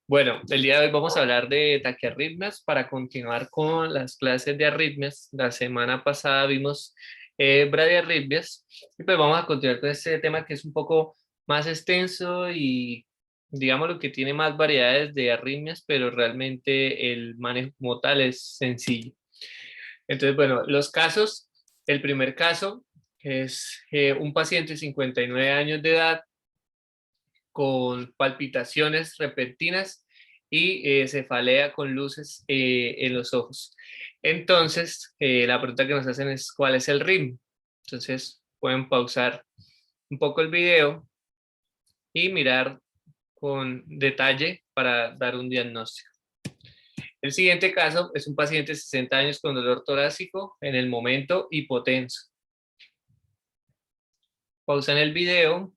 Bueno, el día de hoy vamos a hablar de taquiarritmias para continuar con las clases de arritmias. La semana pasada vimos bradiarritmias y pues vamos a continuar con este tema que es un poco más extenso y digamos lo que tiene más variedades de arritmias, pero realmente el manejo como tal es sencillo. Entonces, bueno, los casos, el primer caso es un paciente de 59 años de edad con palpitaciones repentinas y cefalea con luces en los ojos. Entonces, la pregunta que nos hacen es, ¿cuál es el ritmo? Entonces, pueden pausar un poco el video y mirar con detalle para dar un diagnóstico. El siguiente caso es un paciente de 60 años con dolor torácico en el momento hipotenso. Pausan el video.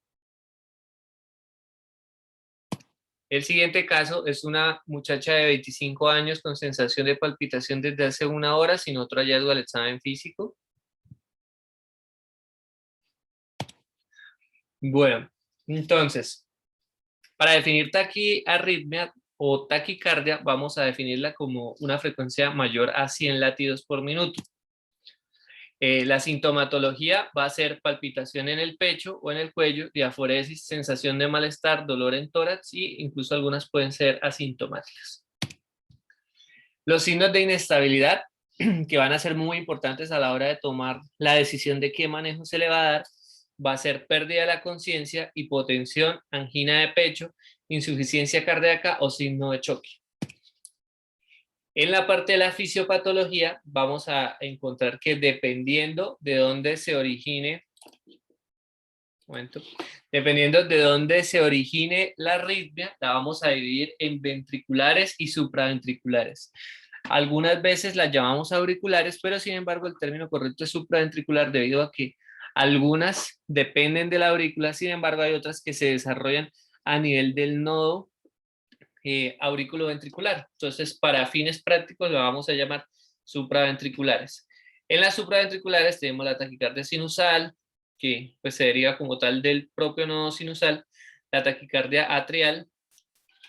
El siguiente caso es una muchacha de 25 años con sensación de palpitación desde hace una hora sin otro hallazgo al examen físico. Bueno, entonces, para definir taquiarritmia o taquicardia, vamos a definirla como una frecuencia mayor a 100 latidos por minuto. La sintomatología va a ser palpitación en el pecho o en el cuello, diaforesis, sensación de malestar, dolor en tórax y incluso algunas pueden ser asintomáticas. Los signos de inestabilidad que van a ser muy importantes a la hora de tomar la decisión de qué manejo se le va a dar, va a ser pérdida de la conciencia, hipotensión, angina de pecho, insuficiencia cardíaca o signo de choque. En la parte de la fisiopatología vamos a encontrar que dependiendo de dónde se origine, dependiendo de dónde se origine la arritmia, la vamos a dividir en ventriculares y supraventriculares. Algunas veces las llamamos auriculares, pero sin embargo el término correcto es supraventricular debido a que algunas dependen de la aurícula, sin embargo hay otras que se desarrollan a nivel del nodo auriculoventricular. Entonces, para fines prácticos lo vamos a llamar supraventriculares. En las supraventriculares tenemos la taquicardia sinusal, que pues se deriva como tal del propio nodo sinusal, la taquicardia atrial,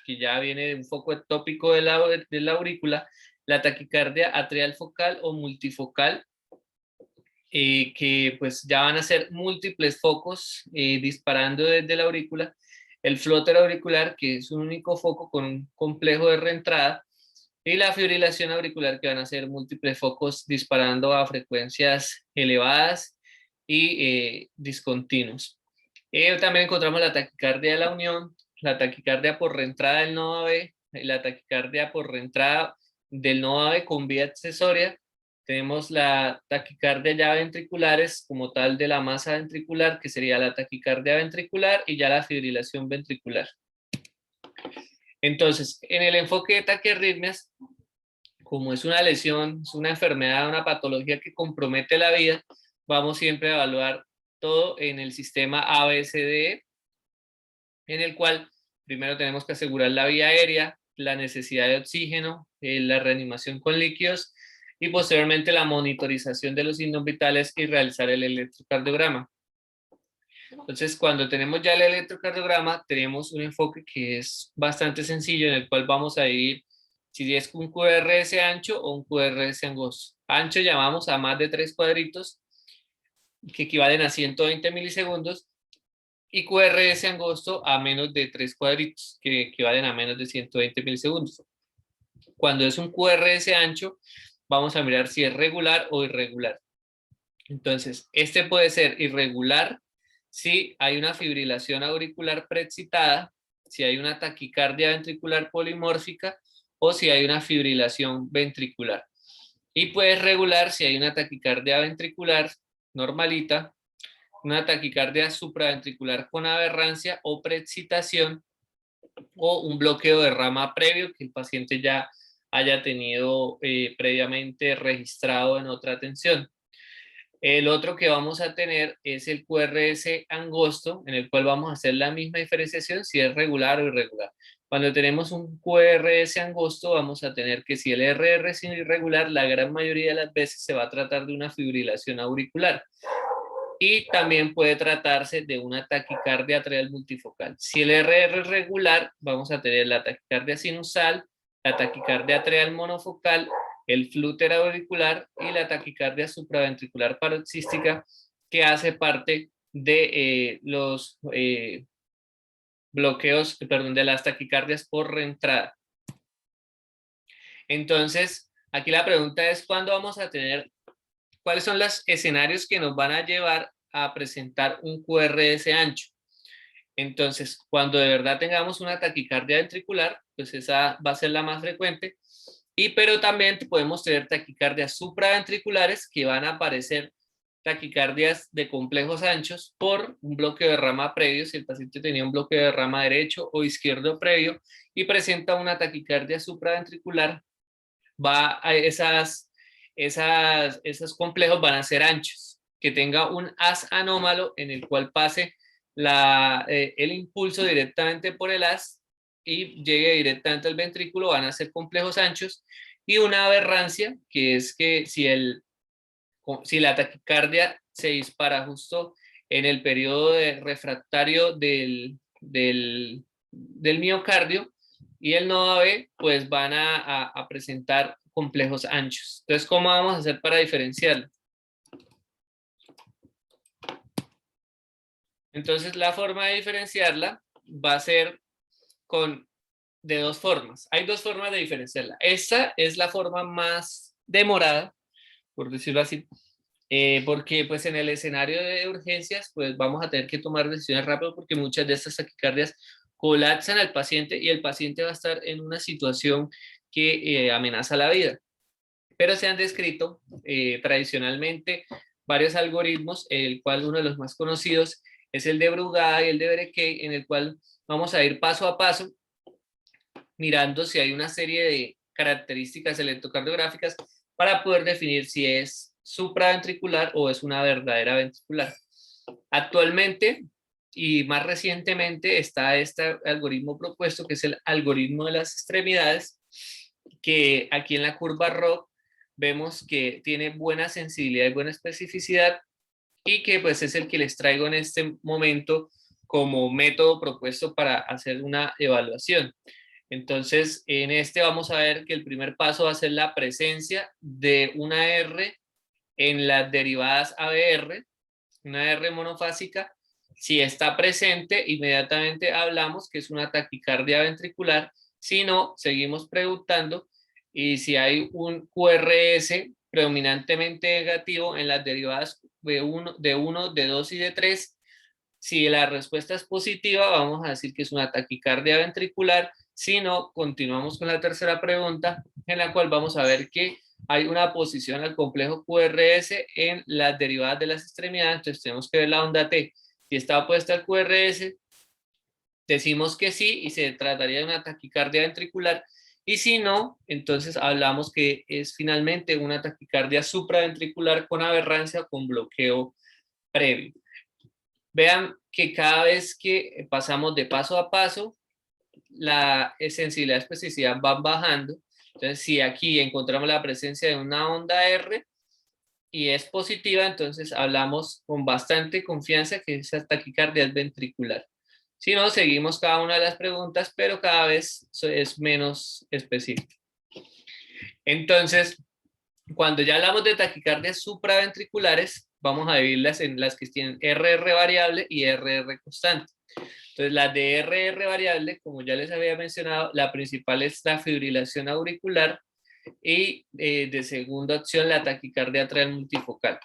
que ya viene de un foco ectópico de la aurícula, la taquicardia atrial focal o multifocal, que pues ya van a ser múltiples focos disparando desde la aurícula, el flóter auricular, que es un único foco con un complejo de reentrada, y la fibrilación auricular, que van a ser múltiples focos disparando a frecuencias elevadas y discontinuos. También encontramos la taquicardia de la unión, la taquicardia por reentrada del nodo AB, la taquicardia por reentrada del nodo AB con vía accesoria. Tenemos la taquicardia ya ventriculares como tal de la masa ventricular, que sería la taquicardia ventricular y ya la fibrilación ventricular. Entonces, en el enfoque de taquiarritmias, como es una lesión, es una enfermedad, una patología que compromete la vida, vamos siempre a evaluar todo en el sistema ABCDE, en el cual primero tenemos que asegurar la vía aérea, la necesidad de oxígeno, la reanimación con líquidos y posteriormente la monitorización de los signos vitales y realizar el electrocardiograma. Entonces, cuando tenemos ya el electrocardiograma, tenemos un enfoque que es bastante sencillo, en el cual vamos a dividir si es un QRS ancho o un QRS angosto. Ancho llamamos a más de 3 cuadritos, que equivalen a 120 milisegundos, y QRS angosto a menos de 3 cuadritos, que equivalen a menos de 120 milisegundos. Cuando es un QRS ancho, vamos a mirar si es regular o irregular. Entonces, este puede ser irregular si hay una fibrilación auricular preexcitada, si hay una taquicardia ventricular polimórfica o si hay una fibrilación ventricular. Y puede regular si hay una taquicardia ventricular normalita, una taquicardia supraventricular con aberrancia o preexcitación o un bloqueo de rama previo que el paciente ya haya tenido previamente registrado en otra atención. El otro que vamos a tener es el QRS angosto, en el cual vamos a hacer la misma diferenciación si es regular o irregular. Cuando tenemos un QRS angosto, vamos a tener que si el RR es irregular, la gran mayoría de las veces se va a tratar de una fibrilación auricular. y también puede tratarse de una taquicardia atrial multifocal. Si el RR es regular, vamos a tener la taquicardia sinusal, la taquicardia atrial monofocal, el flúter auricular y la taquicardia supraventricular paroxística, que hace parte de los bloqueos, perdón, de las taquicardias por reentrada. Entonces, aquí la pregunta es, ¿cuándo vamos a tener, cuáles son los escenarios que nos van a llevar a presentar un QRS ancho? Entonces, cuando de verdad tengamos una taquicardia ventricular, pues esa va a ser la más frecuente, pero también podemos tener taquicardias supraventriculares que van a aparecer taquicardias de complejos anchos por un bloqueo de rama previo, si el paciente tenía un bloqueo de rama derecho o izquierdo previo y presenta una taquicardia supraventricular, va a esos complejos van a ser anchos, que tenga un haz anómalo en el cual pase el impulso directamente por el haz y llegue directamente al ventrículo, van a ser complejos anchos, y una aberrancia, que es que si la taquicardia se dispara justo en el periodo refractario del miocardio y el nodo AB, pues van a presentar complejos anchos. Entonces, ¿cómo vamos a hacer para diferenciarlo? Entonces, la forma de diferenciarla va a ser de dos formas. Hay dos formas de diferenciarla. Esta es la forma más demorada, por decirlo así, porque pues en el escenario de urgencias pues vamos a tener que tomar decisiones rápido, porque muchas de estas taquicardias colapsan al paciente y el paciente va a estar en una situación que amenaza la vida. Pero se han descrito tradicionalmente varios algoritmos, el cual uno de los más conocidos es el de Brugada y el de Brekey, en el cual vamos a ir paso a paso mirando si hay una serie de características electrocardiográficas para poder definir si es supraventricular o es una verdadera ventricular. Actualmente y más recientemente está este algoritmo propuesto, que es el algoritmo de las extremidades, que aquí en la curva ROC vemos que tiene buena sensibilidad y buena especificidad, y que pues es el que les traigo en este momento como método propuesto para hacer una evaluación. Entonces, en este vamos a ver que el primer paso va a ser la presencia de una R en las derivadas ABR, una R monofásica. Si está presente, inmediatamente hablamos que es una taquicardia ventricular. Si no, seguimos preguntando, y si hay un QRS predominantemente negativo en las derivadas de 1, de 2 y de 3, si la respuesta es positiva, vamos a decir que es una taquicardia ventricular. Si no, continuamos con la tercera pregunta, en la cual vamos a ver que hay una posición al complejo QRS en las derivadas de las extremidades. Entonces tenemos que ver la onda T. Si está opuesta al QRS, decimos que sí y se trataría de una taquicardia ventricular. Y si no, entonces hablamos que es finalmente una taquicardia supraventricular con aberrancia o con bloqueo previo. Vean que cada vez que pasamos de paso a paso, la sensibilidad y especificidad van bajando. Entonces, si aquí encontramos la presencia de una onda R y es positiva, entonces hablamos con bastante confianza que esa taquicardia es ventricular. Si no, seguimos cada una de las preguntas, pero cada vez es menos específico. Entonces, cuando ya hablamos de taquicardias supraventriculares, vamos a dividirlas en las que tienen RR variable y RR constante. Entonces, las de RR variable, como ya les había mencionado, la principal es la fibrilación auricular, y de segunda opción la taquicardia atrial multifocal.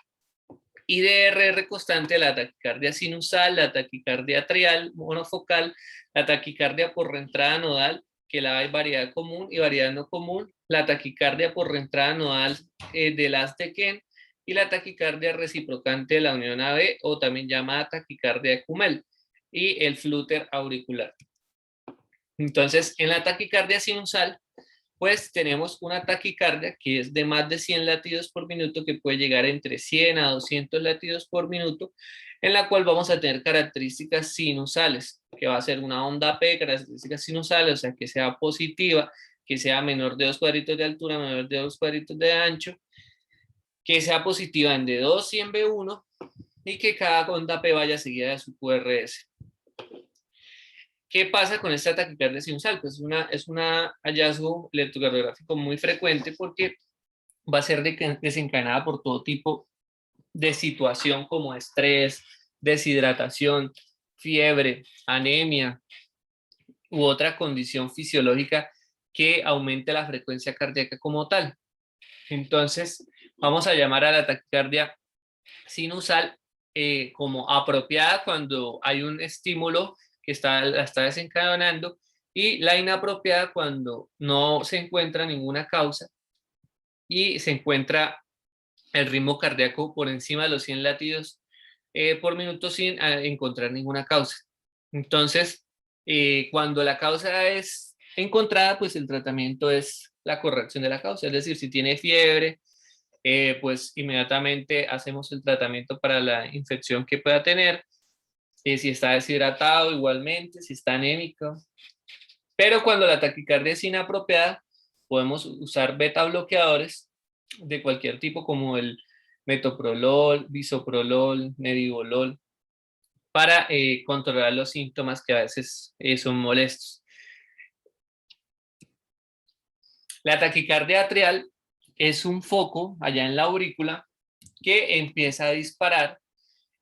Y de RR constante, la taquicardia sinusal, la taquicardia atrial monofocal, la taquicardia por reentrada nodal, que la hay variedad común y variedad no común, la taquicardia por reentrada nodal del haz de Kent, y la taquicardia reciprocante de la unión AB, o también llamada taquicardia de Kummel, y el flúter auricular. Entonces, en la taquicardia sinusal, pues tenemos una taquicardia que es de más de 100 latidos por minuto, que puede llegar entre 100 a 200 latidos por minuto, en la cual vamos a tener características sinusales, que va a ser una onda P, características sinusales, o sea, que sea positiva, que sea menor de 2 cuadritos de altura, menor de 2 cuadritos de ancho, que sea positiva en D2 y en B1, y que cada onda P vaya seguida de su QRS. ¿Qué pasa con esta taquicardia sinusal? Pues es un hallazgo electrocardiográfico muy frecuente porque va a ser desencadenada por todo tipo de situación como estrés, deshidratación, fiebre, anemia u otra condición fisiológica que aumente la frecuencia cardíaca como tal. Entonces, vamos a llamar a la taquicardia sinusal como apropiada cuando hay un estímulo que la está desencadenando, y la inapropiada cuando no se encuentra ninguna causa y se encuentra el ritmo cardíaco por encima de los 100 latidos por minuto sin encontrar ninguna causa. Entonces, cuando la causa es encontrada, pues el tratamiento es la corrección de la causa. Es decir, si tiene fiebre, pues inmediatamente hacemos el tratamiento para la infección que pueda tener. Si está deshidratado, igualmente, si está anémico. Pero cuando la taquicardia es inapropiada, podemos usar beta bloqueadores de cualquier tipo, como el metoprolol, bisoprolol, nebivolol, para controlar los síntomas que a veces son molestos. La taquicardia atrial es un foco allá en la aurícula que empieza a disparar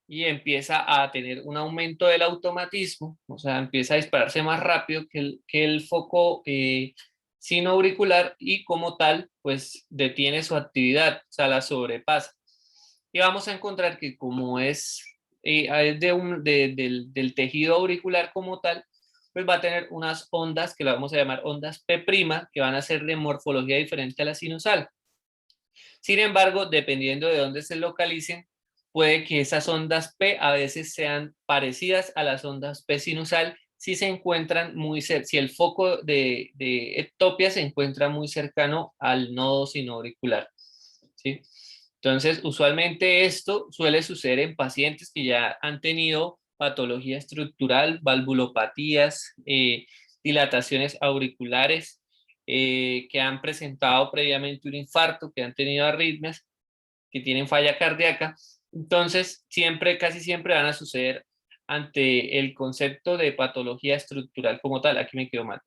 y empieza a tener un aumento del automatismo, o sea, empieza a dispararse más rápido que el foco sino auricular, y como tal, pues detiene su actividad, o sea, la sobrepasa. Y vamos a encontrar que como es del tejido auricular como tal, pues va a tener unas ondas que la vamos a llamar ondas P', que van a ser de morfología diferente a la sinusal. Sin embargo, dependiendo de dónde se localicen, puede que esas ondas P a veces sean parecidas a las ondas P sinusal si se encuentran si el foco de ectopia se encuentra muy cercano al nodo sinoauricular, ¿sí? Entonces, usualmente esto suele suceder en pacientes que ya han tenido patología estructural, valvulopatías, dilataciones auriculares, que han presentado previamente un infarto, que han tenido arritmias, que tienen falla cardíaca. Entonces, casi siempre van a suceder ante el concepto de patología estructural como tal. Aquí me quedo mal.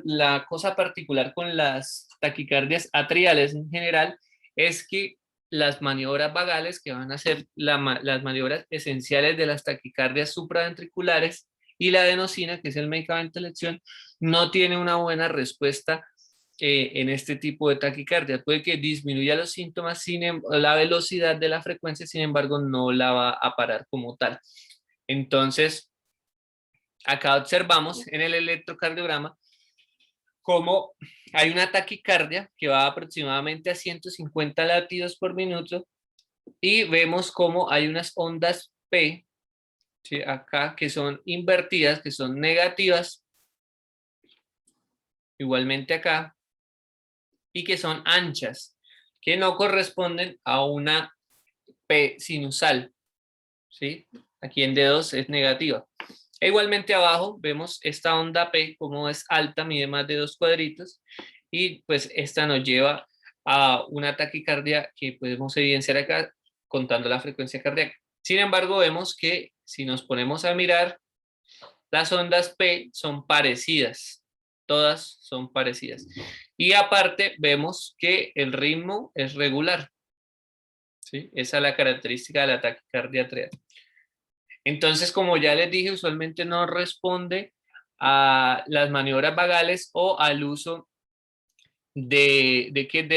La cosa particular con las taquicardias atriales en general es que las maniobras vagales, que van a ser las maniobras esenciales de las taquicardias supraventriculares, y la adenosina, que es el medicamento de elección, no tiene una buena respuesta en este tipo de taquicardia. Puede que disminuya los síntomas, la velocidad de la frecuencia, sin embargo, no la va a parar como tal. Entonces, acá observamos en el electrocardiograma cómo hay una taquicardia que va aproximadamente a 150 latidos por minuto, y vemos cómo hay unas ondas P, ¿sí?, acá, que son invertidas, que son negativas, igualmente acá, y que son anchas, que no corresponden a una P sinusal, ¿sí? Aquí en D2 es negativa. E igualmente abajo vemos esta onda P, como es alta, mide más de 2 cuadritos, y pues esta nos lleva a una taquicardia que podemos evidenciar acá contando la frecuencia cardíaca. Sin embargo, vemos que si nos ponemos a mirar, las ondas P son parecidas, todas son parecidas. Y aparte vemos que el ritmo es regular, ¿sí? Esa es la característica de la taquicardia atrial. Entonces, como ya les dije, usualmente no responde a las maniobras vagales o al uso de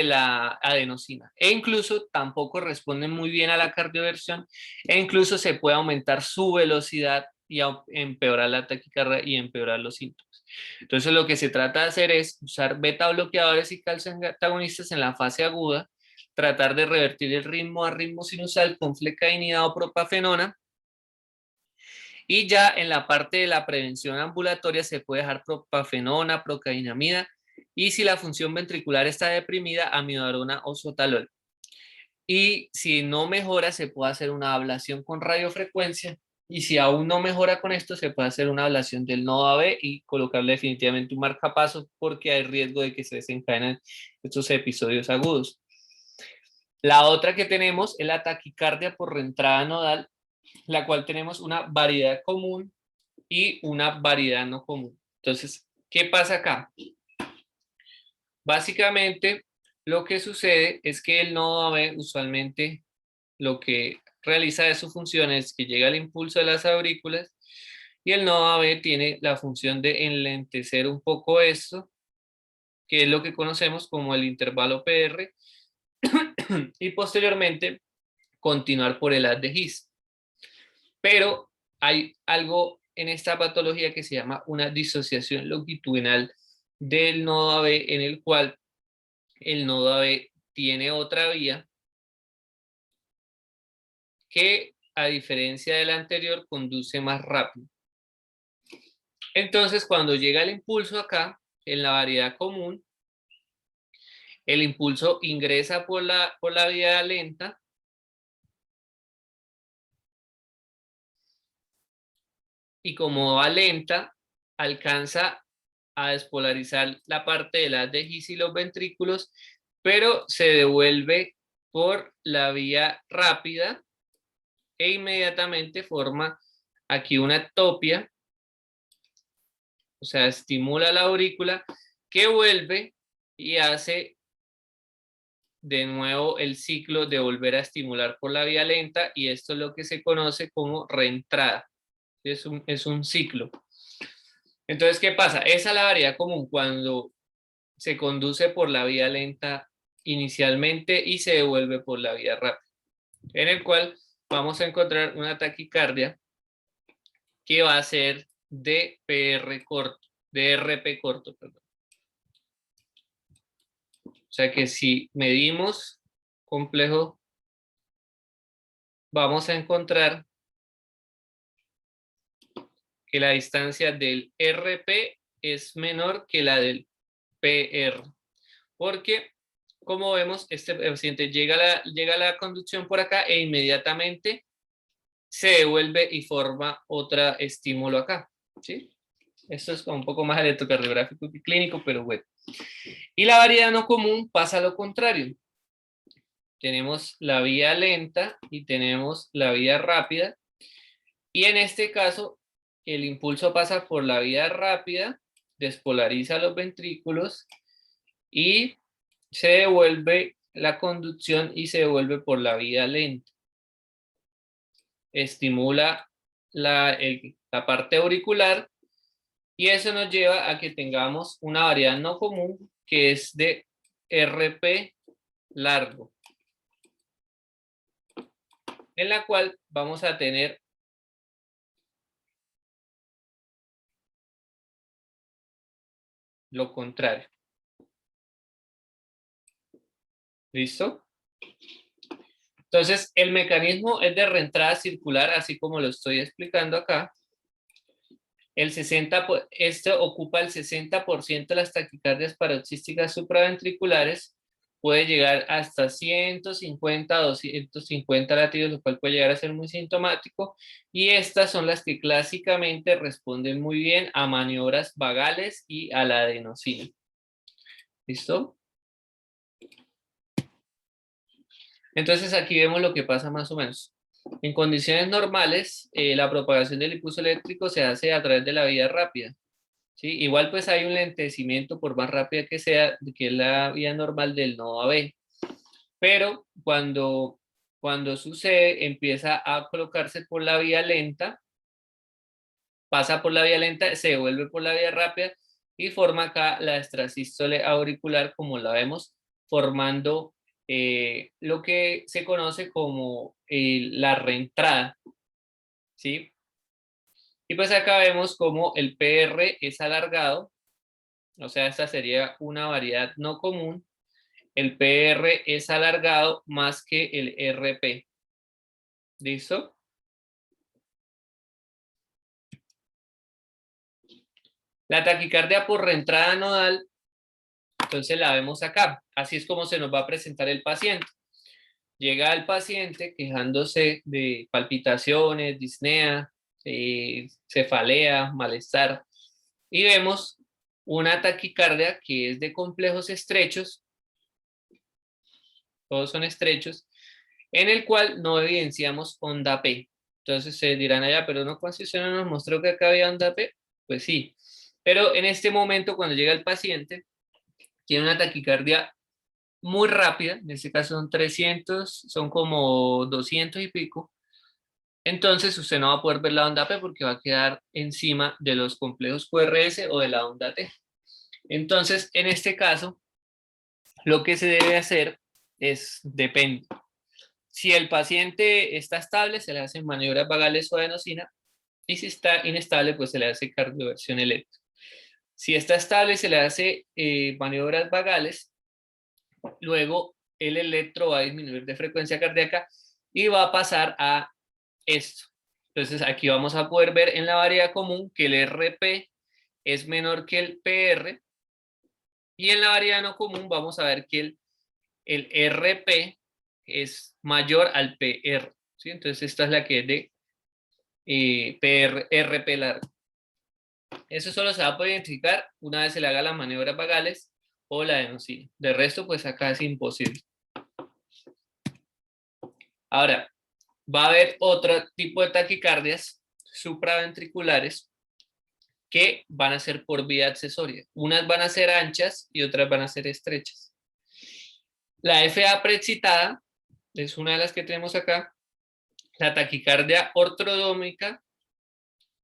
la adenosina. E incluso tampoco responden muy bien a la cardioversión, e incluso se puede aumentar su velocidad y empeorar la taquicardia y empeorar los síntomas. Entonces, lo que se trata de hacer es usar beta bloqueadores y calcioantagonistas en la fase aguda, tratar de revertir el ritmo a ritmo sinusal con flecainida o propafenona. Y ya en la parte de la prevención ambulatoria se puede dejar propafenona, procainamida, y si la función ventricular está deprimida, amiodarona o sotalol. Y si no mejora, se puede hacer una ablación con radiofrecuencia, y si aún no mejora con esto, se puede hacer una ablación del nodo AB y colocarle definitivamente un marcapasos, porque hay riesgo de que se desencadenen estos episodios agudos. La otra que tenemos es la taquicardia por reentrada nodal, la cual tenemos una variedad común y una variedad no común. Entonces, ¿qué pasa acá? Básicamente, lo que sucede es que el nodo AB usualmente lo que realiza de su función es que llega el impulso de las aurículas y el nodo AB tiene la función de enlentecer un poco esto, que es lo que conocemos como el intervalo PR, y posteriormente continuar por el haz de His. Pero hay algo en esta patología que se llama una disociación longitudinal del nodo AB, en el cual el nodo AB tiene otra vía que, a diferencia de la anterior, conduce más rápido. Entonces, cuando llega el impulso acá, en la variedad común, el impulso ingresa por la vía lenta y como va lenta, alcanza a despolarizar la parte de las de His y los ventrículos, pero se devuelve por la vía rápida e inmediatamente forma aquí una ectopia, o sea, estimula la aurícula, que vuelve y hace de nuevo el ciclo de volver a estimular por la vía lenta, y esto es lo que se conoce como reentrada. Es un ciclo. Entonces, ¿qué pasa? Esa es la variedad común cuando se conduce por la vía lenta inicialmente y se devuelve por la vía rápida, en el cual vamos a encontrar una taquicardia que va a ser de PR corto, de RP corto, perdón. O sea que si medimos complejo, vamos a encontrar que la distancia del RP es menor que la del PR, porque como vemos, este paciente llega a la conducción por acá e inmediatamente se devuelve y forma otro estímulo acá, ¿sí? Esto es un poco más electrocardiográfico que clínico, pero bueno. Y la variedad no común pasa a lo contrario. Tenemos la vía lenta y tenemos la vía rápida, y en este caso el impulso pasa por la vía rápida, despolariza los ventrículos y se devuelve la conducción y se devuelve por la vía lenta. Estimula la parte auricular y eso nos lleva a que tengamos una variedad no común que es de RP largo, en la cual vamos a tener lo contrario. ¿Listo? Entonces, el mecanismo es de reentrada circular, así como lo estoy explicando acá. Esto ocupa el 60% de las taquicardias paroxísticas supraventriculares. Puede llegar hasta 150 a 250 latidos, lo cual puede llegar a ser muy sintomático. Y estas son las que clásicamente responden muy bien a maniobras vagales y a la adenosina. ¿Listo? Entonces aquí vemos lo que pasa más o menos. En condiciones normales, la propagación del impulso eléctrico se hace a través de la vía rápida, ¿sí? Igual pues hay un lentecimiento por más rápida que sea, que es la vía normal del nodo AB. Pero cuando sucede, empieza a colocarse por la vía lenta, pasa por la vía lenta, se devuelve por la vía rápida y forma acá la extrasístole auricular, como la vemos, formando lo que se conoce como la reentrada, ¿sí? Y pues acá vemos como el PR es alargado, o sea, esta sería una variedad no común. El PR es alargado más que el RP. ¿Listo? La taquicardia por reentrada nodal, entonces la vemos acá. Así es como se nos va a presentar el paciente. Llega el paciente quejándose de palpitaciones, disnea, cefalea, malestar. Y vemos una taquicardia que es de complejos estrechos todos son estrechos, en el cual no evidenciamos onda P. Entonces se dirán allá, pero no Constitución nos mostró que acá había onda P. Pues sí, pero en este momento cuando llega el paciente, tiene una taquicardia muy rápida, en este caso son 300, son como 200 y pico. Entonces usted no va a poder ver la onda P porque va a quedar encima de los complejos QRS o de la onda T. Entonces, en este caso, lo que se debe hacer es, depende. Si el paciente está estable, se le hacen maniobras vagales o adenosina, y si está inestable, pues se le hace cardioversión electro. Si está estable, se le hace maniobras vagales, luego el electro va a disminuir de frecuencia cardíaca y va a pasar a esto. Entonces aquí vamos a poder ver en la variedad común que el RP es menor que el PR, y en la variedad no común vamos a ver que el RP es mayor al PR, ¿sí? Entonces esta es la que es de RP largo. Eso solo se va a poder identificar una vez se le haga las maniobras vagales o la adenosina. De resto, pues acá es imposible. Ahora, va a haber otro tipo de taquicardias supraventriculares que van a ser por vía accesoria. Unas van a ser anchas y otras van a ser estrechas. La FA preexcitada es una de las que tenemos acá, la taquicardia ortrodrómica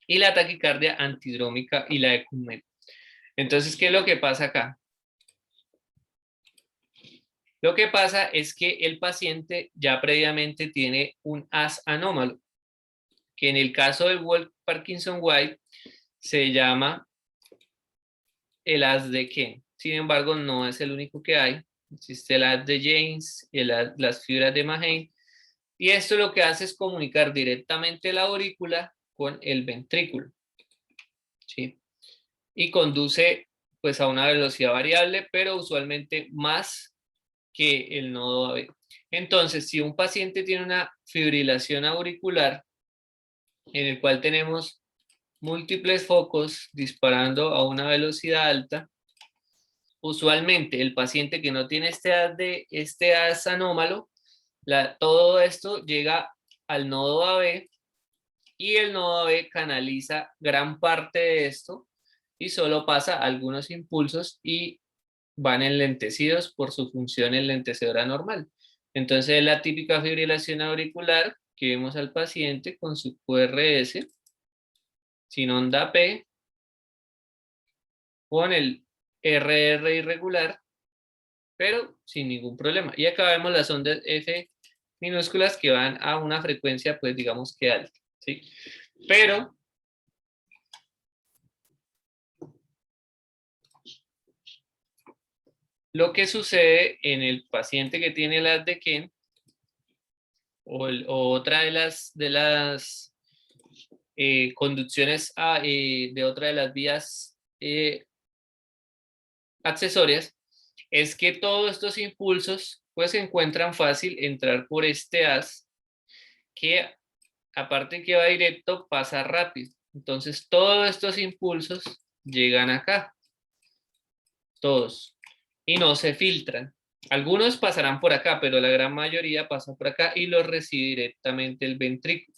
y la taquicardia antidrómica y la ecumeno. Entonces, ¿qué es lo que pasa acá? Lo que pasa es que el paciente ya previamente tiene un AS anómalo, que en el caso del Wolff-Parkinson-White se llama el AS de Ken. Sin embargo, no es el único que hay. Existe el AS de James y las fibras de Mahain. Y esto lo que hace es comunicar directamente la aurícula con el ventrículo, ¿sí? Y conduce pues a una velocidad variable, pero usualmente más que el nodo AB. Entonces, si un paciente tiene una fibrilación auricular en el cual tenemos múltiples focos disparando a una velocidad alta, usualmente el paciente que no tiene este AS anómalo, todo esto llega al nodo AB y el nodo AB canaliza gran parte de esto y solo pasa algunos impulsos y van enlentecidos por su función enlentecedora normal. Entonces es la típica fibrilación auricular que vemos al paciente con su QRS sin onda P, con el RR irregular, pero sin ningún problema. Y acá vemos las ondas F minúsculas que van a una frecuencia, pues digamos que alta, ¿sí? Pero lo que sucede en el paciente que tiene las de Ken o otra de las conducciones de otra de las vías accesorias es que todos estos impulsos pues encuentran fácil entrar por este haz que aparte que va directo pasa rápido. Entonces todos estos impulsos llegan acá, todos, y no se filtran. Algunos pasarán por acá, pero la gran mayoría pasa por acá y los recibe directamente el ventrículo.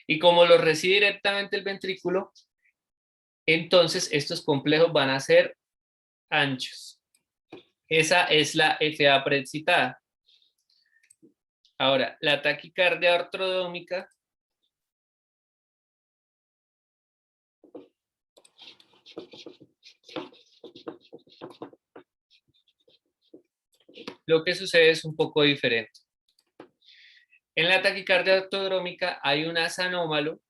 Y como los recibe directamente el ventrículo, entonces estos complejos van a ser anchos. Esa es la FA preexcitada. Ahora, la taquicardia ortrodómica lo que sucede es un poco diferente. En la taquicardia ortodrómica hay un AS anómalo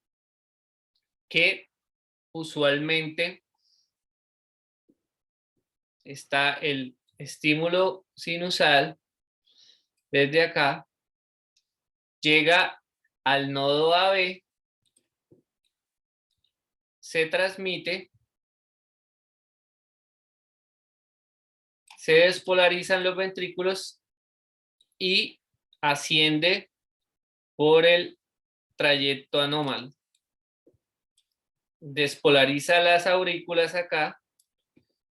que usualmente está el estímulo sinusal desde acá, llega al nodo AB, se transmite, se despolarizan los ventrículos y asciende por el trayecto anómalo. Despolariza las aurículas acá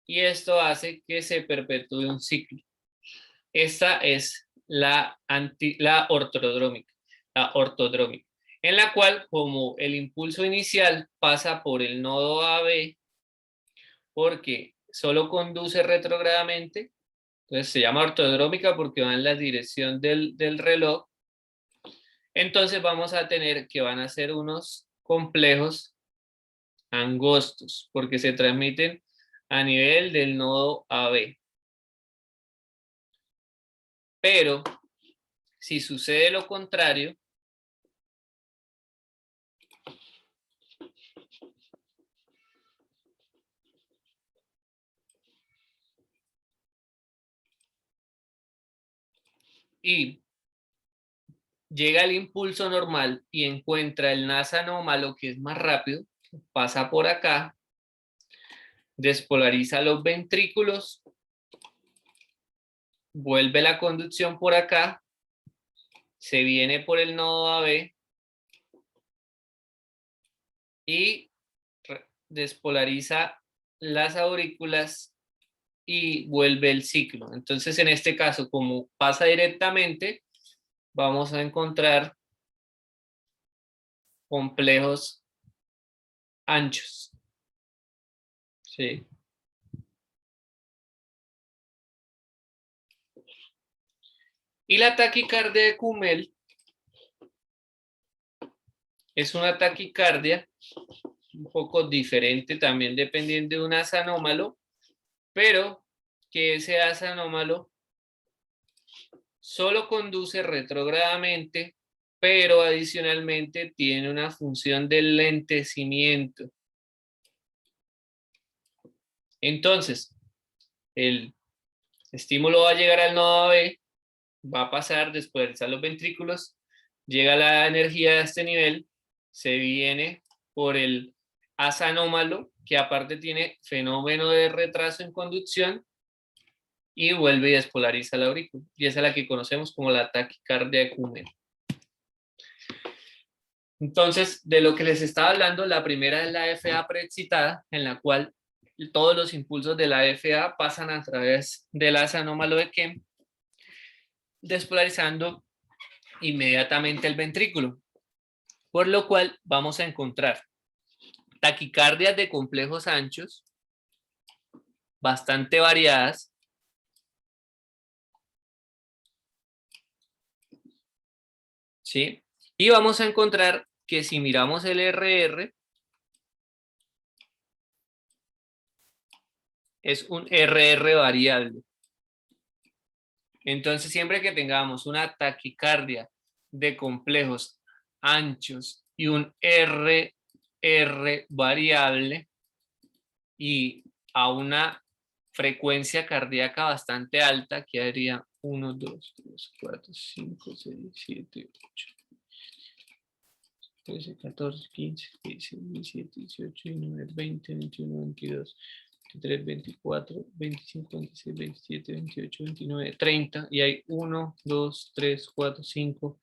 y esto hace que se perpetúe un ciclo. Esta es la ortodrómica, en la cual, como el impulso inicial pasa por el nodo AB, porque solo conduce retrógradamente, entonces se llama ortodrómica porque va en la dirección del reloj. Entonces vamos a tener que van a ser unos complejos angostos, porque se transmiten a nivel del nodo AB. Pero si sucede lo contrario, y llega el impulso normal y encuentra el NASA anómalo, que es más rápido, pasa por acá, despolariza los ventrículos, vuelve la conducción por acá, se viene por el nodo AB y despolariza las aurículas y vuelve el ciclo. Entonces, en este caso, como pasa directamente, vamos a encontrar complejos anchos. ¿Sí? Y la taquicardia de Kummel es una taquicardia un poco diferente también dependiendo de un asa anómalo, pero que ese asa anómalo solo conduce retrógradamente, pero adicionalmente tiene una función de lentecimiento. Entonces, el estímulo va a llegar al nodo AB, va a pasar, después de los ventrículos, llega la energía a este nivel, se viene por el asa anómalo, que aparte tiene fenómeno de retraso en conducción, y vuelve y despolariza la aurícula. Y esa es la que conocemos como la taquicardia de Kummel. Entonces, de lo que les estaba hablando, la primera es la FA preexcitada, en la cual todos los impulsos de la FA pasan a través del asa anómalo de Kempf, despolarizando inmediatamente el ventrículo, por lo cual vamos a encontrar taquicardias de complejos anchos, bastante variadas, ¿sí? Y vamos a encontrar que si miramos el RR, es un RR variable. Entonces, siempre que tengamos una taquicardia de complejos anchos y un RR variable y a una frecuencia cardíaca bastante alta, que haría 1, 2, 3, 4, 5, 6, 7, 8, 13, 14, 15, 16, 17, 18, 19, 20, 21, 22, 23, 24, 25, 26, 27, 28, 29, 30, y hay 1, 2, 3, 4, 5,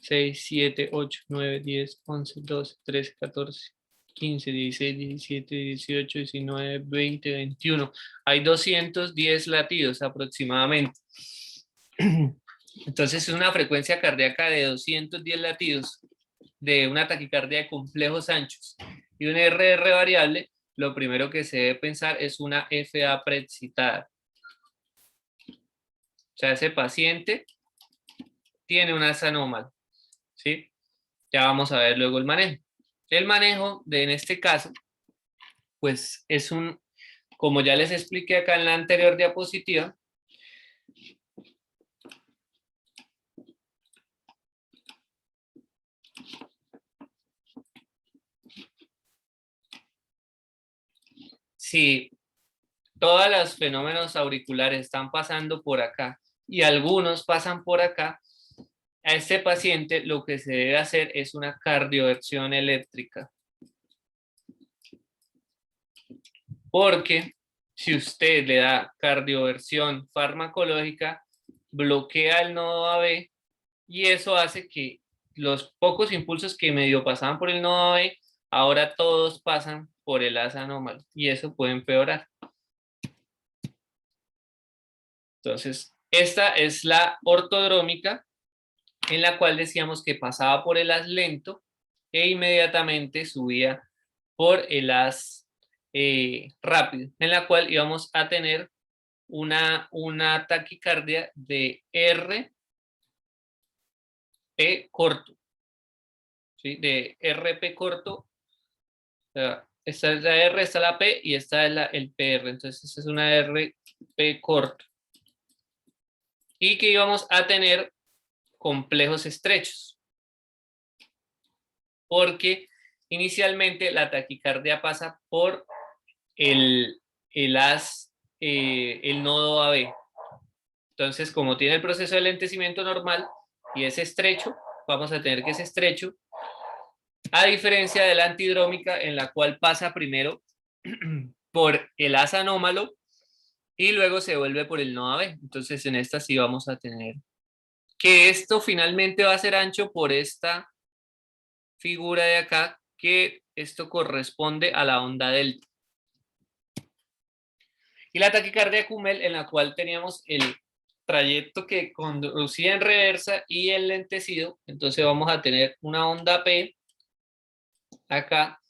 6, 7, 8, 9, 10, 11, 12, 13, 14, 15, 16, 17, 18, 19, 20, 21. Hay 210 latidos aproximadamente. Entonces es una frecuencia cardíaca de 210 latidos de una taquicardia de complejos anchos y un RR variable. Lo primero que se debe pensar es una FA preexcitada. O sea, ese paciente tiene un asa anómalo, ¿sí? Ya vamos a ver luego el manejo. El manejo en este caso, pues es como ya les expliqué acá en la anterior diapositiva, si todos los fenómenos auriculares están pasando por acá y algunos pasan por acá, a este paciente lo que se debe hacer es una cardioversión eléctrica. Porque si usted le da cardioversión farmacológica, bloquea el nodo AB y eso hace que los pocos impulsos que medio pasaban por el nodo AB, ahora todos pasan por el asa anómalo y eso puede empeorar. Entonces, Esta es la ortodrómica, en la cual decíamos que pasaba por el haz lento e inmediatamente subía por el haz rápido, en la cual íbamos a tener una taquicardia de RP corto, ¿sí? De RP corto. O sea, esta es la R, esta es la P y esta es el PR. Entonces, esta es una RP corto. Y que íbamos a tener complejos estrechos. Porque inicialmente la taquicardia pasa por el haz, el nodo AB. Entonces, como tiene el proceso de lentecimiento normal y es estrecho, vamos a tener que es estrecho, a diferencia de la antidrómica, en la cual pasa primero por el haz anómalo y luego se vuelve por el nodo AB. Entonces, en esta sí vamos a tener que esto finalmente va a ser ancho por esta figura de acá, que esto corresponde a la onda delta. Y la taquicardia Kummel, en la cual teníamos el trayecto que conducía en reversa y el lentecido, entonces vamos a tener una onda P acá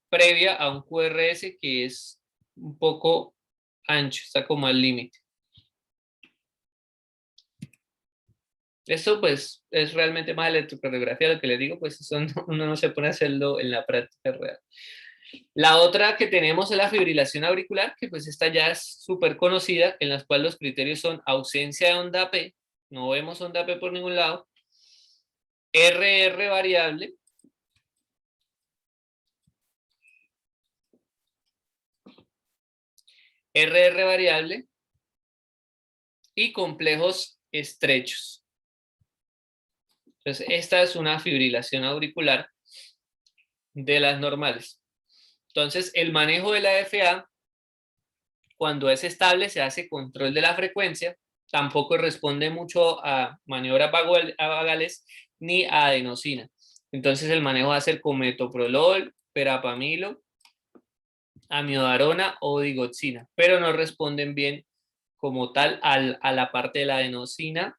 previa a un QRS que es un poco ancho, está como al límite. Esto pues es realmente más electrocardiografía, lo que les digo, pues eso uno no se pone a hacerlo en la práctica real. La otra que tenemos es la fibrilación auricular, que pues esta ya es súper conocida, en las cuales los criterios son ausencia de onda P, no vemos onda P por ningún lado, RR variable, RR variable y complejos estrechos. Entonces, esta es una fibrilación auricular de las normales. Entonces, el manejo de la FA, cuando es estable, se hace control de la frecuencia, tampoco responde mucho a maniobras vagales ni a adenosina. Entonces, el manejo va a ser con metoprolol, verapamilo, amidodarona o digoxina, pero no responden bien como tal a la parte de la adenosina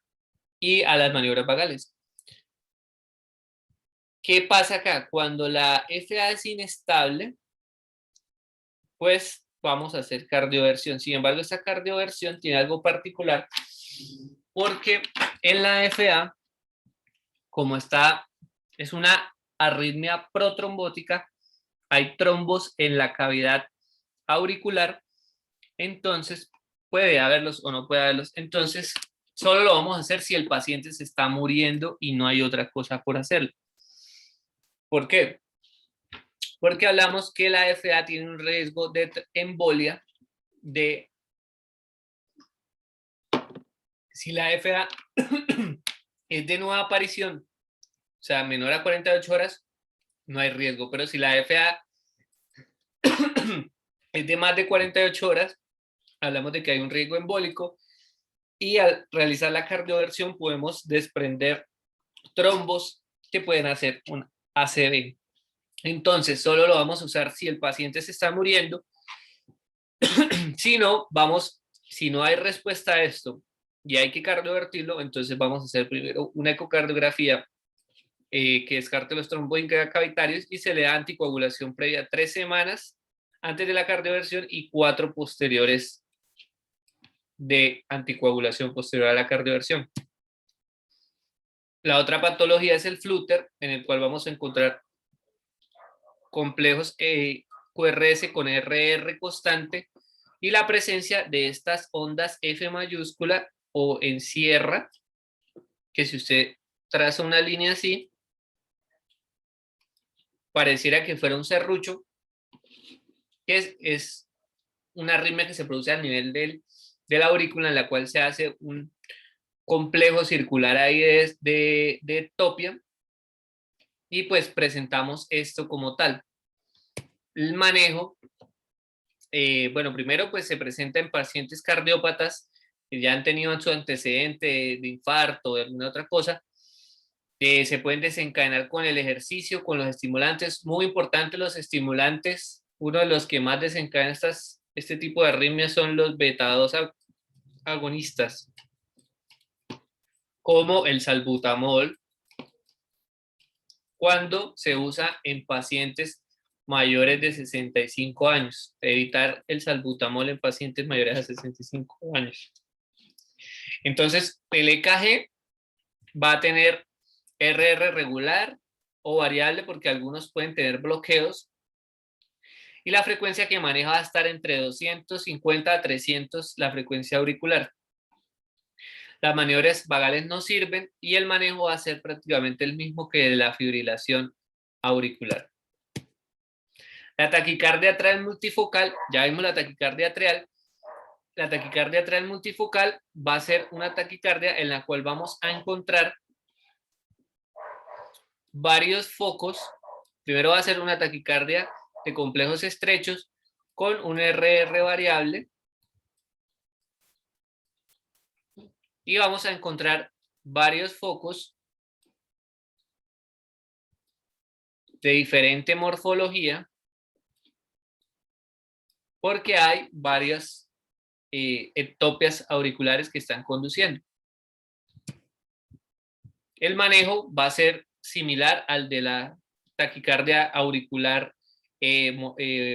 y a las maniobras vagales. ¿Qué pasa acá? Cuando la FA es inestable, pues vamos a hacer cardioversión. Sin embargo, esta cardioversión tiene algo particular porque en la FA, como es una arritmia protrombótica, hay trombos en la cavidad auricular, entonces puede haberlos o no puede haberlos. Entonces, solo lo vamos a hacer si el paciente se está muriendo y no hay otra cosa por hacerlo. ¿Por qué? Porque hablamos que la FA tiene un riesgo de embolia de... Si la FA es de nueva aparición, o sea, menor a 48 horas, no hay riesgo. Pero si la FA es de más de 48 horas, hablamos de que hay un riesgo embólico y al realizar la cardioversión podemos desprender trombos que pueden hacer un ACV. Entonces, solo lo vamos a usar si el paciente se está muriendo. Si no, si no hay respuesta a esto y hay que cardiovertirlo, entonces vamos a hacer primero una ecocardiografía que descarte los trombos incavitarios y se le da anticoagulación previa 3 semanas antes de la cardioversión y 4 posteriores de anticoagulación posterior a la cardioversión. La otra patología es el flúter, en el cual vamos a encontrar complejos QRS con RR constante y la presencia de estas ondas F mayúscula o en sierra, que si usted traza una línea así, pareciera que fuera un serrucho, que es una arritmia que se produce a nivel de la aurícula, en la cual se hace un complejo circular ahí de ectopia y pues presentamos esto como tal. El manejo, bueno, primero pues se presenta en pacientes cardiópatas que ya han tenido su antecedente de infarto o de alguna otra cosa. Se pueden desencadenar con el ejercicio, con los estimulantes. Muy importante los estimulantes. Uno de los que más desencadenan este tipo de arritmias son los beta-2 agonistas. como el salbutamol, cuando se usa en pacientes mayores de 65 años. Evitar el salbutamol en pacientes mayores de 65 años. Entonces, el EKG va a tener RR regular o variable, porque algunos pueden tener bloqueos. Y la frecuencia que maneja va a estar entre 250 a 300, la frecuencia auricular. Las maniobras vagales no sirven y el manejo va a ser prácticamente el mismo que de la fibrilación auricular. La taquicardia atrial multifocal, ya vimos la taquicardia atrial. La taquicardia atrial multifocal va a ser una taquicardia en la cual vamos a encontrar varios focos. Primero va a ser una taquicardia de complejos estrechos con un RR variable. Y vamos a encontrar varios focos de diferente morfología, porque hay varias ectopias auriculares que están conduciendo. El manejo va a ser similar al de la taquicardia auricular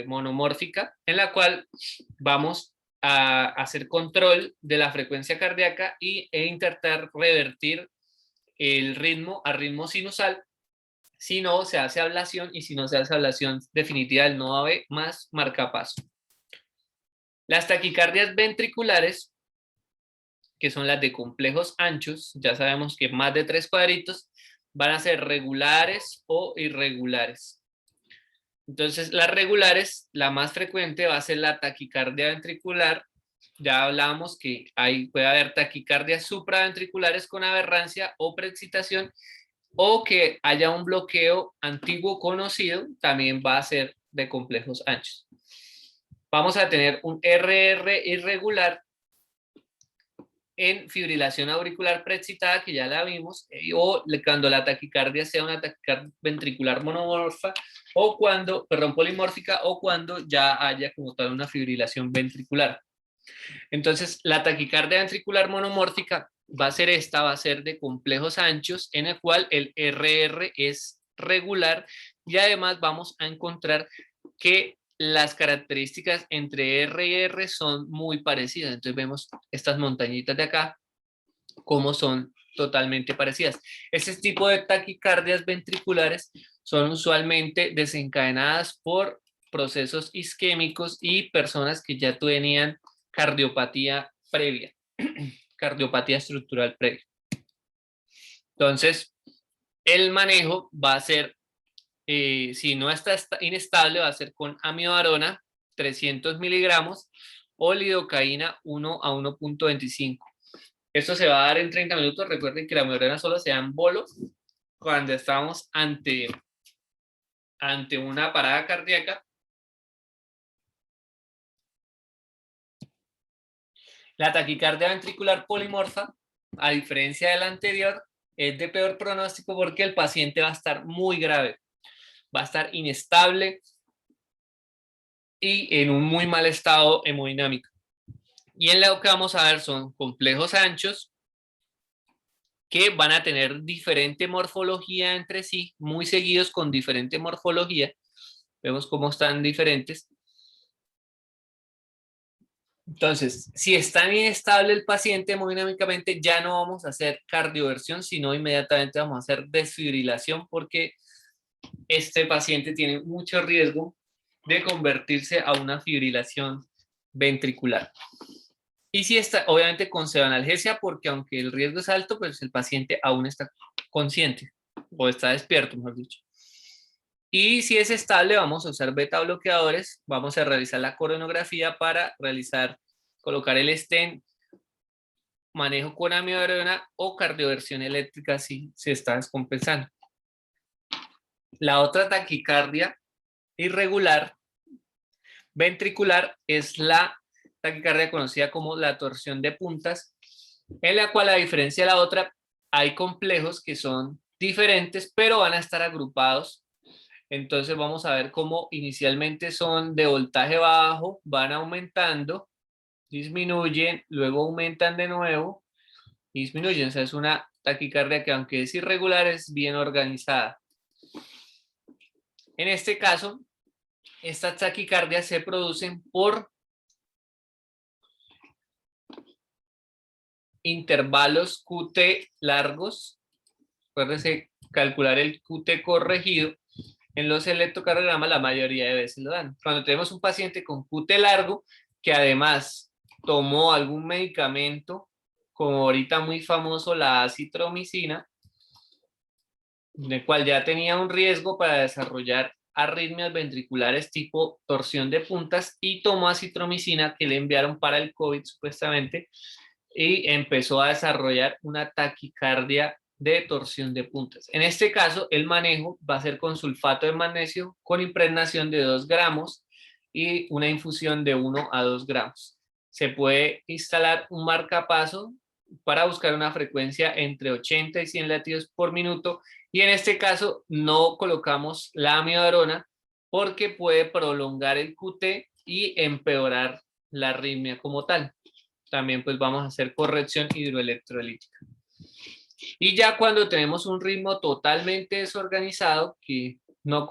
monomórfica, en la cual vamos a hacer control de la frecuencia cardíaca e intentar revertir el ritmo a ritmo sinusal. Si no, se hace ablación, y si no se hace ablación definitiva del nodo AB más marcapaso. Las taquicardias ventriculares, que son las de complejos anchos, ya sabemos que más de 3 cuadritos, van a ser regulares o irregulares. Entonces, las regulares, la más frecuente va a ser la taquicardia ventricular. Ya hablábamos que puede haber taquicardias supraventriculares con aberrancia o preexcitación, o que haya un bloqueo antiguo conocido, también va a ser de complejos anchos. Vamos a tener un RR irregular en fibrilación auricular preexcitada, que ya la vimos, o cuando la taquicardia sea una taquicardia ventricular monomorfa, o cuando, polimórfica, o cuando ya haya como tal una fibrilación ventricular. Entonces, la taquicardia ventricular monomórfica va a ser de complejos anchos, en el cual el RR es regular, y además vamos a encontrar que las características entre R y R son muy parecidas. Entonces vemos estas montañitas de acá como son totalmente parecidas. Este tipo de taquicardias ventriculares son usualmente desencadenadas por procesos isquémicos y personas que ya tenían cardiopatía previa, cardiopatía estructural previa. Entonces, el manejo va a ser, si no está inestable, va a ser con amiodarona 300 miligramos o lidocaína 1 a 1.25. Esto se va a dar en 30 minutos. Recuerden que la amiodarona solo se da en bolos cuando estamos ante una parada cardíaca. La taquicardia ventricular polimorfa, a diferencia de la anterior, es de peor pronóstico porque el paciente va a estar muy grave, va a estar inestable y en un muy mal estado hemodinámico. Y en lo que vamos a ver son complejos anchos que van a tener diferente morfología entre sí, muy seguidos con diferente morfología. Vemos cómo están diferentes. Entonces, si está inestable el paciente hemodinámicamente, ya no vamos a hacer cardioversión, sino inmediatamente vamos a hacer desfibrilación, porque este paciente tiene mucho riesgo de convertirse a una fibrilación ventricular. Y si está, obviamente, con pseudoanalgesia, porque aunque el riesgo es alto, pues el paciente aún está consciente o está despierto, mejor dicho. Y si es estable, vamos a usar beta bloqueadores, vamos a realizar la coronografía para colocar el stent, manejo con amiodarona o cardioversión eléctrica si se está descompensando. La otra taquicardia irregular ventricular es la taquicardia conocida como la torsión de puntas, en la cual, a diferencia de la otra, hay complejos que son diferentes, pero van a estar agrupados. Entonces vamos a ver cómo inicialmente son de voltaje bajo, van aumentando, disminuyen, luego aumentan de nuevo, disminuyen. O sea, es una taquicardia que aunque es irregular es bien organizada. En este caso, estas taquicardias se producen por intervalos QT largos. Acuérdense calcular el QT corregido. En los electrocardiogramas la mayoría de veces lo dan. Cuando tenemos un paciente con QT largo, que además tomó algún medicamento, como ahorita muy famoso la acitromicina, del cual ya tenía un riesgo para desarrollar arritmias ventriculares tipo torsión de puntas, y tomó acitromicina que le enviaron para el COVID supuestamente, y empezó a desarrollar una taquicardia de torsión de puntas. En este caso, el manejo va a ser con sulfato de magnesio con impregnación de 2 gramos y una infusión de 1 a 2 gramos. Se puede instalar un marcapaso para buscar una frecuencia entre 80 y 100 latidos por minuto, y en este caso no colocamos la amiodarona porque puede prolongar el QT y empeorar la arritmia como tal. También pues vamos a hacer corrección hidroelectrolítica. Y ya cuando tenemos un ritmo totalmente desorganizado que no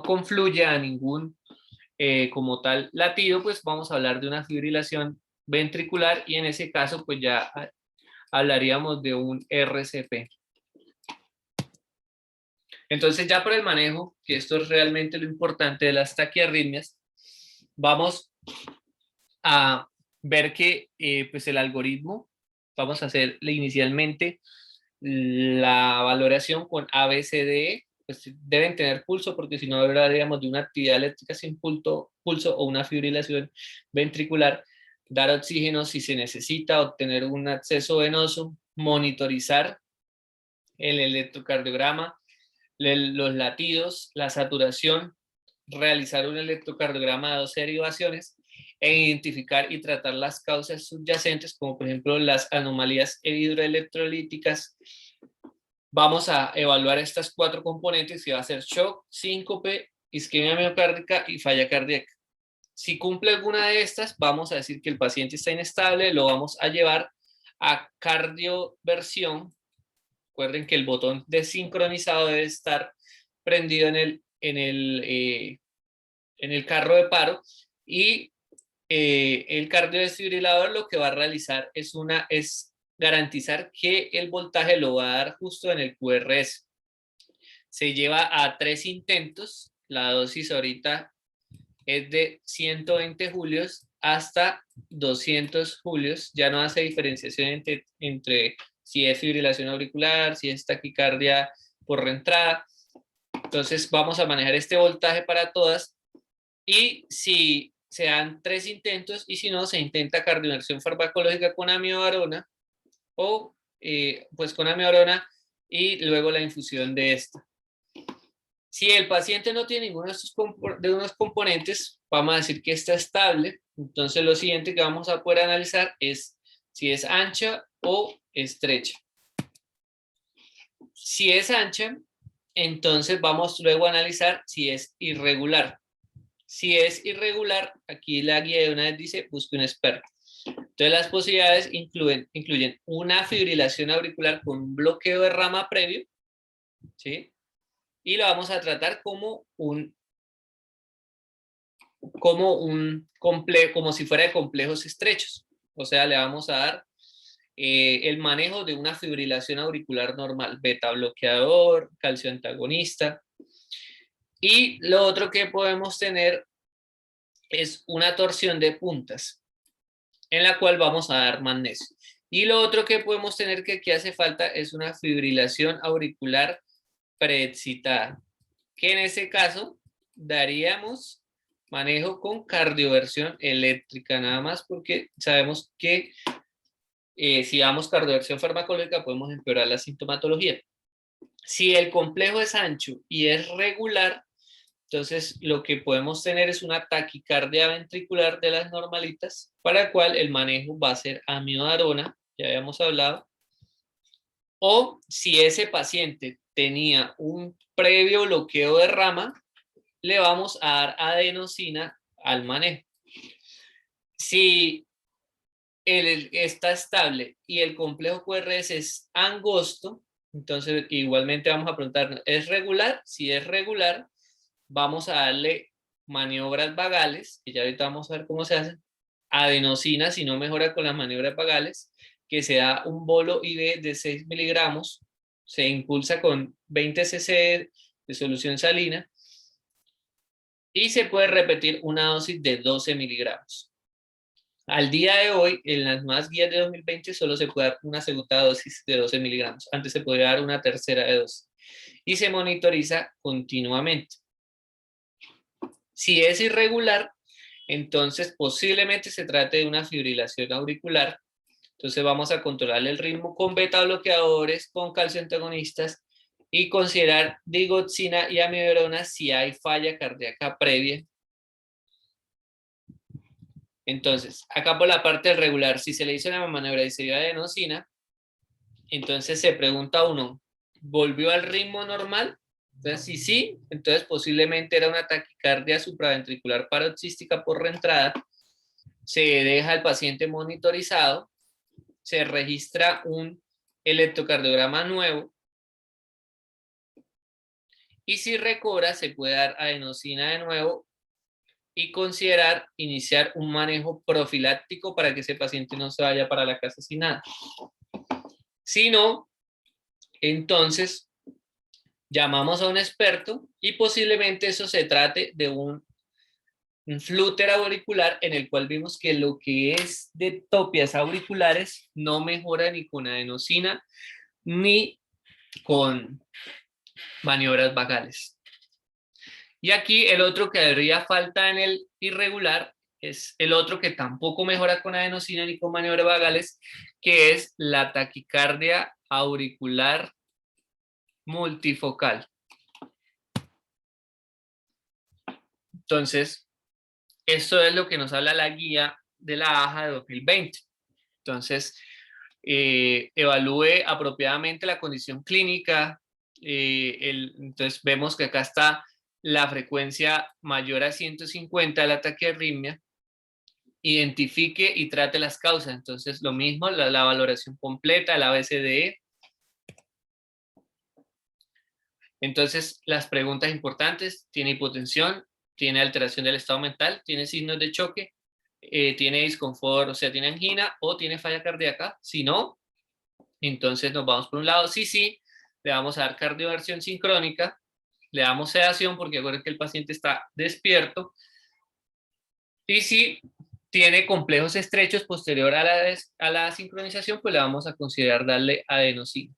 confluye a ningún como tal latido, pues vamos a hablar de una fibrilación ventricular, y en ese caso pues ya hablaríamos de un RCP. Entonces ya por el manejo, que esto es realmente lo importante de las taquiarritmias, vamos a ver que pues el algoritmo, vamos a hacer inicialmente la valoración con ABCDE, pues deben tener pulso porque si no hablaríamos de una actividad eléctrica sin pulso o una fibrilación ventricular, dar oxígeno si se necesita, obtener un acceso venoso, monitorizar el electrocardiograma, los latidos, la saturación, realizar un electrocardiograma de 12 derivaciones e identificar y tratar las causas subyacentes, como por ejemplo las anomalías hidroelectrolíticas. Vamos a evaluar estas 4 componentes, que va a ser shock, síncope, isquemia miocárdica y falla cardíaca. Si cumple alguna de estas, vamos a decir que el paciente está inestable, lo vamos a llevar a cardioversión. Recuerden que el botón desincronizado debe estar prendido en el carro de paro, y el cardiodesfibrilador lo que va a realizar es garantizar que el voltaje lo va a dar justo en el QRS. Se lleva a 3 intentos, la dosis ahorita es de 120 julios hasta 200 julios, ya no hace diferenciación entre si es fibrilación auricular, si es taquicardia por reentrada. Entonces vamos a manejar este voltaje para todas, y si se dan 3 intentos, y si no, se intenta cardioversión farmacológica con amiodarona o pues con amiodarona y luego la infusión de esta. Si el paciente no tiene ninguno de unos componentes, vamos a decir que está estable. Entonces lo siguiente que vamos a poder analizar es si es ancha o estrecha. Si es ancha, entonces vamos luego a analizar si es irregular. Si es irregular, aquí la guía de una vez dice busque un experto. Entonces las posibilidades incluyen una fibrilación auricular con un bloqueo de rama previo, ¿sí? Y lo vamos a tratar como si fuera de complejos estrechos. O sea, le vamos a dar el manejo de una fibrilación auricular normal, beta bloqueador, calcio antagonista. Y lo otro que podemos tener es una torsión de puntas, en la cual vamos a dar magnesio. Y lo otro que podemos tener que aquí hace falta es una fibrilación auricular preexcitada, que en ese caso daríamos manejo con cardioversión eléctrica nada más, porque sabemos que si damos cardioversión farmacológica podemos empeorar la sintomatología. Si el complejo es ancho y es regular, entonces lo que podemos tener es una taquicardia ventricular de las normalitas, para la cual el manejo va a ser amiodarona, ya habíamos hablado. O si ese paciente tenía un previo bloqueo de rama, le vamos a dar adenosina al manejo. Si está estable y el complejo QRS es angosto, entonces igualmente vamos a preguntarnos, ¿es regular? Si es regular, vamos a darle maniobras vagales, que ya ahorita vamos a ver cómo se hacen, adenosina, si no mejora con las maniobras vagales, que se da un bolo IV de 6 miligramos, se impulsa con 20 cc de solución salina y se puede repetir una dosis de 12 miligramos. Al día de hoy, en las más guías de 2020, solo se puede dar una segunda dosis de 12 miligramos. Antes se podía dar una tercera de dosis. Y se monitoriza continuamente. Si es irregular, entonces posiblemente se trate de una fibrilación auricular. Entonces vamos a controlar el ritmo con beta bloqueadores, con calcio antagonistas y considerar digoxina y amiodarona si hay falla cardíaca previa. Entonces, acá por la parte regular, si se le hizo una maniobra y se dio adenosina, entonces se pregunta a uno, ¿volvió al ritmo normal? Entonces, si sí, entonces posiblemente era una taquicardia supraventricular paroxística por reentrada. Se deja al paciente monitorizado, se registra un electrocardiograma nuevo y si recobra se puede dar adenosina de nuevo y considerar iniciar un manejo profiláctico para que ese paciente no se vaya para la casa sin nada. Si no, entonces llamamos a un experto y posiblemente eso se trate de un flúter auricular en el cual vimos que lo que es de topias auriculares no mejora ni con adenosina ni con maniobras vagales. Y aquí el otro que haría falta en el irregular es el otro que tampoco mejora con adenosina ni con maniobras vagales, que es la taquicardia auricular multifocal. Entonces, esto es lo que nos habla la guía de la AJA de 2020. Entonces, evalúe apropiadamente la condición clínica. Entonces, vemos que acá está la frecuencia mayor a 150 del ataque de arritmia. Identifique y trate las causas. Entonces, lo mismo, la valoración completa, la ABCDE. Entonces, las preguntas importantes: ¿tiene hipotensión? ¿Tiene alteración del estado mental? ¿Tiene signos de choque? ¿Tiene disconfort, o sea, tiene angina o tiene falla cardíaca? Si no, entonces nos vamos por un lado. Sí, le vamos a dar cardioversión sincrónica, le damos sedación porque acuérdense que el paciente está despierto. Y si tiene complejos estrechos posterior a la sincronización, pues le vamos a considerar darle adenosina.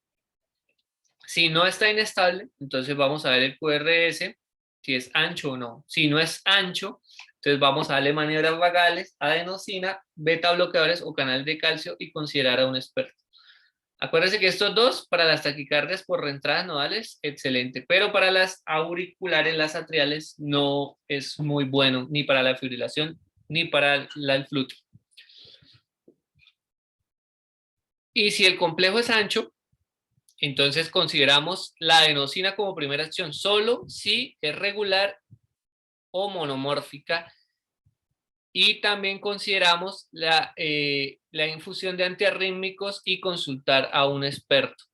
Si no está inestable, entonces vamos a ver el QRS, si es ancho o no. Si no es ancho, entonces vamos a darle maniobras vagales, adenosina, beta bloqueadores o canal de calcio y considerar a un experto. Acuérdense que estos dos, para las taquicardias por reentradas nodales, excelente, pero para las auriculares, las atriales, no es muy bueno, ni para la fibrilación, ni para el flúter. Y si el complejo es ancho, entonces consideramos la adenosina como primera acción, solo si es regular o monomórfica. Y también consideramos la infusión de antiarrítmicos y consultar a un experto.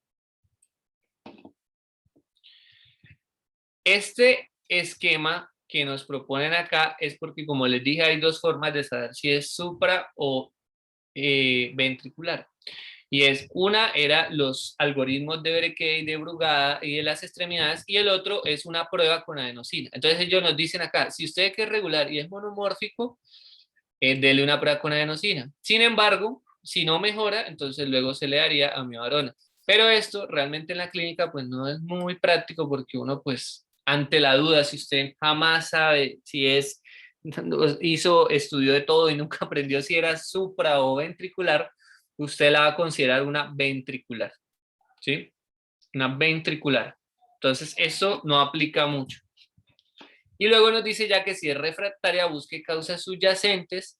Este esquema que nos proponen acá es porque, como les dije, hay dos formas de saber si es supra o ventricular. Y una era los algoritmos de Brequet y de Brugada y de las extremidades, y el otro es una prueba con adenosina. Entonces ellos nos dicen acá, si usted que es regular y es monomórfico, dele una prueba con adenosina. Sin embargo, si no mejora, entonces luego se le daría amiodarona. Pero esto realmente en la clínica pues no es muy práctico porque uno pues ante la duda, si usted jamás sabe si es, estudió de todo y nunca aprendió si era supra o ventricular, usted la va a considerar una ventricular, ¿sí? Una ventricular. Entonces eso no aplica mucho. Y luego nos dice ya que si es refractaria, busque causas subyacentes,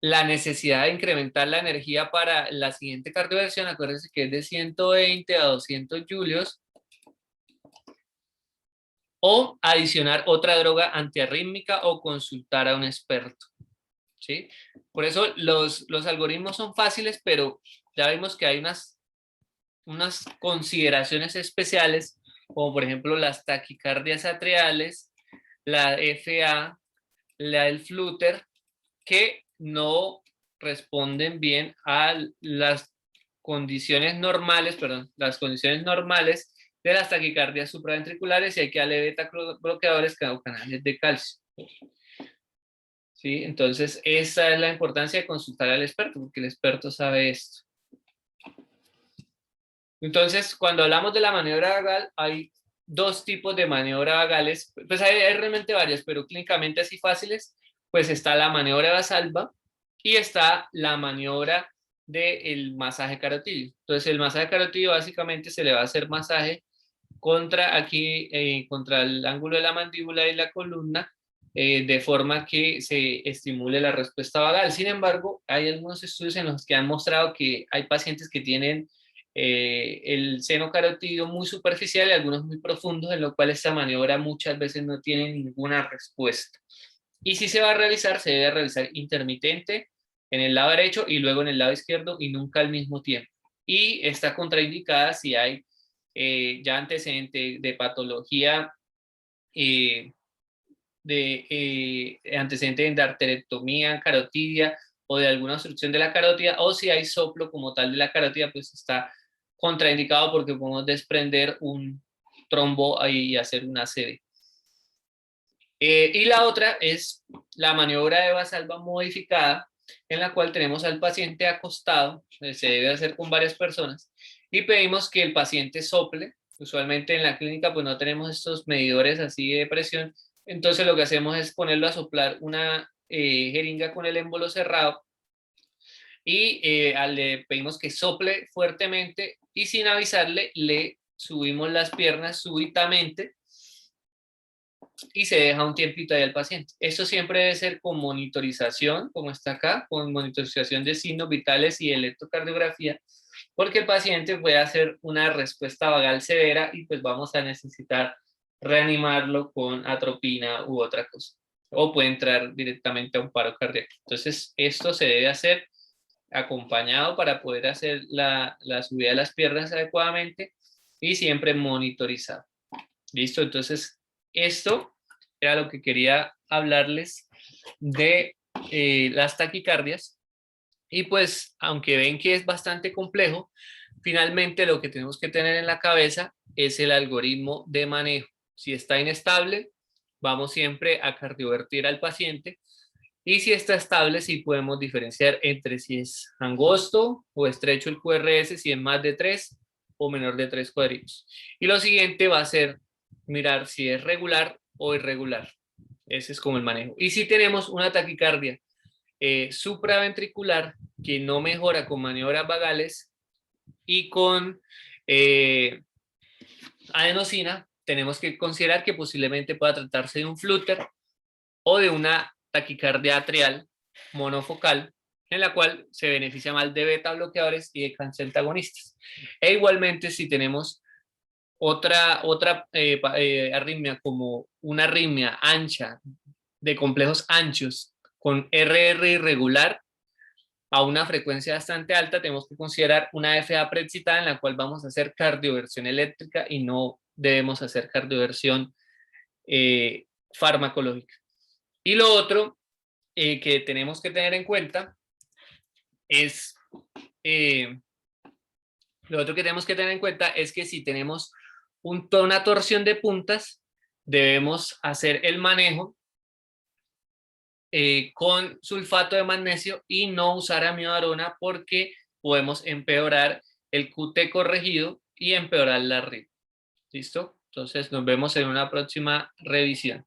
la necesidad de incrementar la energía para la siguiente cardioversión, acuérdense que es de 120 a 200 julios, o adicionar otra droga antiarrítmica o consultar a un experto. ¿sí? Por eso los algoritmos son fáciles, pero ya vimos que hay unas consideraciones especiales, como por ejemplo las taquicardias atriales, la FA, la del flúter, que no responden bien a las condiciones normales, perdón, las condiciones normales de las taquicardias supraventriculares, y hay que darle beta bloqueadores o canales de calcio. ¿Sí? Entonces, esa es la importancia de consultar al experto, porque el experto sabe esto. Entonces, cuando hablamos de la maniobra vagal, hay dos tipos de maniobra vagales, pues hay realmente varias, pero clínicamente así fáciles, pues está la maniobra Valsalva y está la maniobra del masaje carotidio. Entonces, el masaje carotidio básicamente se le va a hacer masaje contra aquí, contra el ángulo de la mandíbula y la columna, de forma que se estimule la respuesta vagal. Sin embargo, hay algunos estudios en los que han mostrado que hay pacientes que tienen el seno carotidio muy superficial y algunos muy profundos, en lo cual esta maniobra muchas veces no tiene ninguna respuesta. Y si se va a realizar, se debe realizar intermitente en el lado derecho y luego en el lado izquierdo y nunca al mismo tiempo. Y está contraindicada si hay ya antecedente de patología, antecedente de arterectomía carotidia o de alguna obstrucción de la carótida, o si hay soplo como tal de la carótida, pues está contraindicado porque podemos desprender un trombo y hacer una ACV. Y la otra es la maniobra de Valsalva modificada, en la cual tenemos al paciente acostado, se debe hacer con varias personas, y pedimos que el paciente sople. Usualmente en la clínica pues no tenemos estos medidores así de presión, entonces lo que hacemos es ponerlo a soplar una jeringa con el émbolo cerrado, y le pedimos que sople fuertemente y sin avisarle le subimos las piernas súbitamente y se deja un tiempito ahí al paciente. Eso siempre debe ser con monitorización, como está acá, con monitorización de signos vitales y electrocardiografía, porque el paciente puede hacer una respuesta vagal severa y pues vamos a necesitar reanimarlo con atropina u otra cosa. O puede entrar directamente a un paro cardíaco. Entonces, esto se debe hacer acompañado para poder hacer la subida de las piernas adecuadamente y siempre monitorizado. ¿Listo? Entonces, esto era lo que quería hablarles de las taquicardias. Y pues, aunque ven que es bastante complejo, finalmente lo que tenemos que tener en la cabeza es el algoritmo de manejo. Si está inestable, vamos siempre a cardiovertir al paciente. Y si está estable, sí podemos diferenciar entre si es angosto o estrecho el QRS, si es más de 3 o menor de 3 cuadritos. Y lo siguiente va a ser mirar si es regular o irregular. Ese es como el manejo. Y si tenemos una taquicardia supraventricular que no mejora con maniobras vagales y con adenosina, tenemos que considerar que posiblemente pueda tratarse de un flúter o de una taquicardia atrial monofocal, en la cual se beneficia más de beta bloqueadores y de cáncer antagonistas. E igualmente, si tenemos otra arritmia, como una arritmia ancha de complejos anchos con RR irregular a una frecuencia bastante alta, tenemos que considerar una FA preexcitada en la cual vamos a hacer cardioversión eléctrica y no debemos hacer cardioversión farmacológica. Y lo otro que tenemos que tener en cuenta es que si tenemos una torsión de puntas, debemos hacer el manejo con sulfato de magnesio y no usar amiodarona, porque podemos empeorar el QT corregido y empeorar la RIP. ¿Listo? Entonces nos vemos en una próxima revisión.